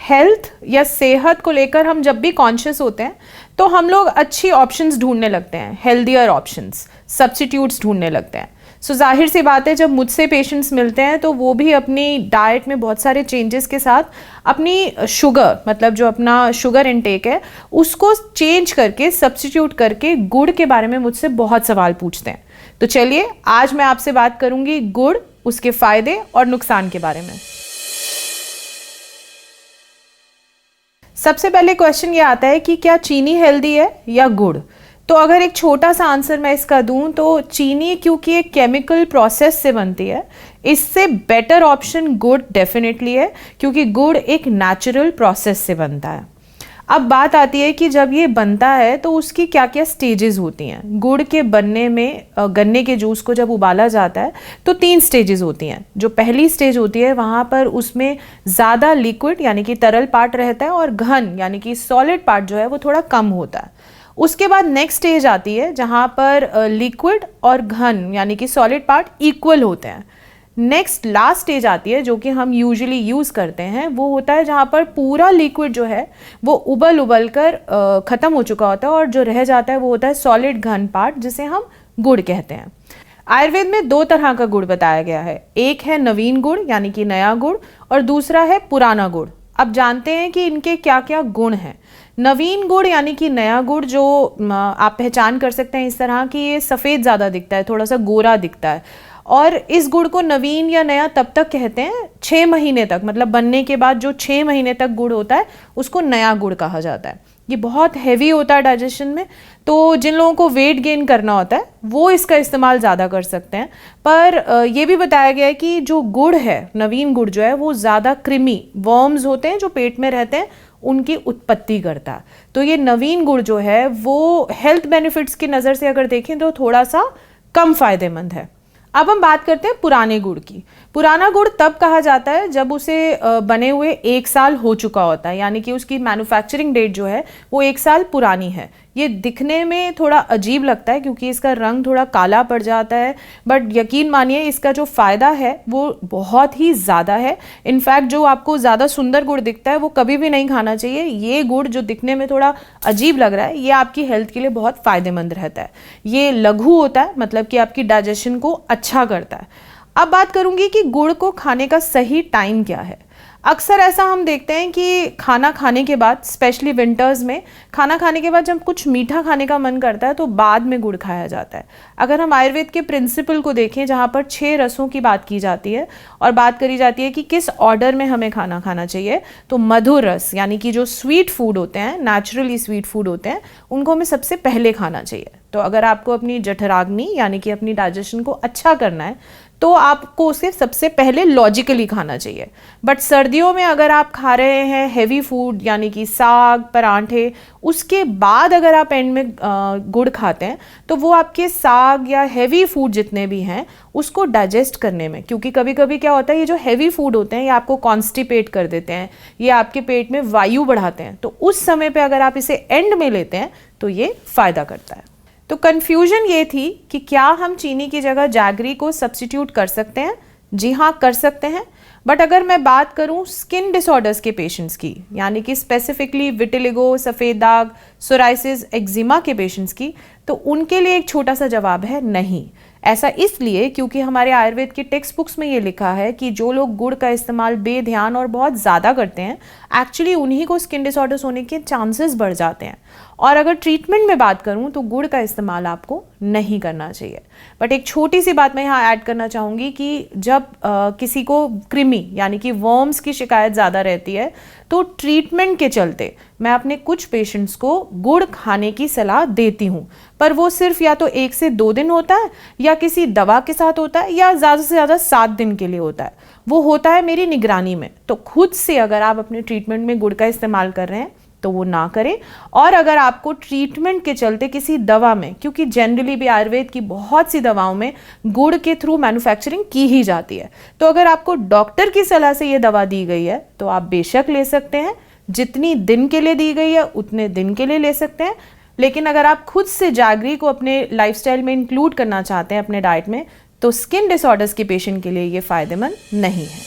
Health या सेहत को लेकर हम जब भी कॉन्शियस होते हैं तो हम लोग अच्छी ऑप्शंस ढूंढने लगते हैं, हेल्दियर ऑप्शंस, सब्स्टिट्यूट्स ढूंढने लगते हैं। सो जाहिर सी बात है, जब मुझसे पेशेंट्स मिलते हैं तो वो भी अपनी डाइट में बहुत सारे चेंजेस के साथ अपनी शुगर, मतलब जो अपना शुगर इनटेक है उसको चेंज करके, सब्स्टिट्यूट करके गुड़ के बारे में मुझसे बहुत सवाल पूछते हैं। तो चलिए आज मैं आपसे बात करूंगी गुड़, उसके फायदे और नुकसान के बारे में। सबसे पहले क्वेश्चन ये आता है कि क्या चीनी हेल्दी है या गुड़? तो अगर एक छोटा सा आंसर मैं इसका दूं तो चीनी क्योंकि एक केमिकल प्रोसेस से बनती है, इससे बेटर ऑप्शन गुड़ डेफिनेटली है, क्योंकि गुड़ एक नेचुरल प्रोसेस से बनता है। अब बात आती है कि जब ये बनता है तो उसकी क्या क्या स्टेजेस होती हैं। गुड़ के बनने में गन्ने के जूस को जब उबाला जाता है तो 3 स्टेजेस होती हैं। जो पहली स्टेज होती है वहाँ पर उसमें ज़्यादा लिक्विड यानी कि तरल पार्ट रहता है और घन यानी कि सॉलिड पार्ट जो है वो थोड़ा कम होता है। उसके बाद नेक्स्ट स्टेज आती है जहाँ पर लिक्विड और घन यानी कि सॉलिड पार्ट इक्वल होते हैं। नेक्स्ट लास्ट स्टेज आती है जो कि हम यूजुअली यूज़ करते हैं, वो होता है जहाँ पर पूरा लिक्विड जो है वो उबल कर ख़त्म हो चुका होता है और जो रह जाता है वो होता है सॉलिड घन पार्ट, जिसे हम गुड़ कहते हैं। आयुर्वेद में 2 तरह का गुड़ बताया गया है, एक है नवीन गुड़ यानी कि नया गुड़ और दूसरा है पुराना गुड़। अब जानते हैं कि इनके क्या क्या गुण हैं। नवीन गुड़ यानी कि नया गुड़ जो आप पहचान कर सकते हैं इस तरह कि ये सफ़ेद ज़्यादा दिखता है, थोड़ा सा गोरा दिखता है। और इस गुड़ को नवीन या नया तब तक कहते हैं 6 महीने तक, मतलब बनने के बाद जो 6 महीने तक गुड़ होता है उसको नया गुड़ कहा जाता है। ये बहुत हैवी होता है डाइजेशन में, तो जिन लोगों को वेट गेन करना होता है वो इसका इस्तेमाल ज़्यादा कर सकते हैं। पर ये भी बताया गया है कि जो गुड़ है, नवीन गुड़ जो है वो ज़्यादा कृमि, वर्म्स होते हैं जो पेट में रहते हैं, उनकी उत्पत्ति करता है। तो ये नवीन गुड़ जो है वो हेल्थ बेनिफिट्स की नज़र से अगर देखें तो थोड़ा सा कम फायदेमंद है। अब हम बात करते हैं पुराने गुड़ की। पुराना गुड़ तब कहा जाता है जब उसे बने हुए 1 साल हो चुका होता है, यानी कि उसकी मैन्युफैक्चरिंग डेट जो है वो 1 साल पुरानी है। ये दिखने में थोड़ा अजीब लगता है क्योंकि इसका रंग थोड़ा काला पड़ जाता है, बट यकीन मानिए इसका जो फ़ायदा है वो बहुत ही ज़्यादा है। इनफैक्ट जो आपको ज़्यादा सुंदर गुड़ दिखता है वो कभी भी नहीं खाना चाहिए। ये गुड़ जो दिखने में थोड़ा अजीब लग रहा है, ये आपकी हेल्थ के लिए बहुत फ़ायदेमंद रहता है। ये लघु होता है, मतलब कि आपकी डाइजेशन को अच्छा करता है। अब बात करूंगी कि गुड़ को खाने का सही टाइम क्या है। अक्सर ऐसा हम देखते हैं कि खाना खाने के बाद, स्पेशली विंटर्स में खाना खाने के बाद जब कुछ मीठा खाने का मन करता है तो बाद में गुड़ खाया जाता है। अगर हम आयुर्वेद के प्रिंसिपल को देखें जहाँ पर 6 रसों की बात की जाती है और बात करी जाती है कि किस ऑर्डर में हमें खाना खाना चाहिए, तो मधुर रस यानी कि जो स्वीट फूड होते हैं, नेचुरली स्वीट फूड होते हैं, उनको हमें सबसे पहले खाना चाहिए। तो अगर आपको अपनी जठराग्नि यानी कि अपनी डाइजेशन को अच्छा करना है तो आपको उसे सबसे पहले लॉजिकली खाना चाहिए। बट सर्दियों में अगर आप खा रहे हैं हैवी फूड यानी कि साग, परांठे, उसके बाद अगर आप एंड में गुड़ खाते हैं तो वो आपके साग या हैवी फूड जितने भी हैं उसको डाइजेस्ट करने में, क्योंकि कभी कभी क्या होता है ये जो हैवी फूड होते हैं ये आपको कॉन्स्टिपेट कर देते हैं, ये आपके पेट में वायु बढ़ाते हैं। तो उस समय पे अगर आप इसे एंड में लेते हैं तो ये फ़ायदा करता है। तो कन्फ्यूजन ये थी कि क्या हम चीनी की जगह जैगरी को सब्स्टिट्यूट कर सकते हैं? जी हाँ, कर सकते हैं। बट अगर मैं बात करूं स्किन डिसऑर्डर्स के पेशेंट्स की, यानी कि स्पेसिफिकली विटिलिगो, सफ़ेद दाग, सोराइसिस, एक्जिमा के पेशेंट्स की, तो उनके लिए एक छोटा सा जवाब है नहीं। ऐसा इसलिए क्योंकि हमारे आयुर्वेद की टेक्स्ट बुक्स में ये लिखा है कि जो लोग गुड़ का इस्तेमाल बेध्यान और बहुत ज़्यादा करते हैं, एक्चुअली उन्हीं को स्किन डिसऑर्डर्स होने के चांसेस बढ़ जाते हैं। और अगर ट्रीटमेंट में बात करूं तो गुड़ का इस्तेमाल आपको नहीं करना चाहिए। बट एक छोटी सी बात मैं यहाँ ऐड करना चाहूँगी कि जब किसी को कृमि यानी कि वर्म्स की शिकायत ज़्यादा रहती है तो ट्रीटमेंट के चलते मैं अपने कुछ पेशेंट्स को गुड़ खाने की सलाह देती हूँ, पर वो सिर्फ या तो 1 से 2 दिन होता है या किसी दवा के साथ होता है या ज़्यादा से ज़्यादा 7 दिन के लिए होता है। वो होता है मेरी निगरानी में। तो खुद से अगर आप अपने ट्रीटमेंट में गुड़ का इस्तेमाल कर रहे हैं तो वो ना करें। और अगर आपको ट्रीटमेंट के चलते किसी दवा में, क्योंकि जनरली भी आयुर्वेद की बहुत सी दवाओं में गुड़ के थ्रू मैन्युफैक्चरिंग की ही जाती है, तो अगर आपको डॉक्टर की सलाह से ये दवा दी गई है तो आप बेशक ले सकते हैं। जितनी दिन के लिए दी गई है उतने दिन के लिए ले सकते हैं। लेकिन अगर आप खुद से जैगरी को अपने लाइफस्टाइल में इंक्लूड करना चाहते हैं अपने डाइट में, तो स्किन डिसऑर्डर्स के पेशेंट के लिए ये फ़ायदेमंद नहीं है।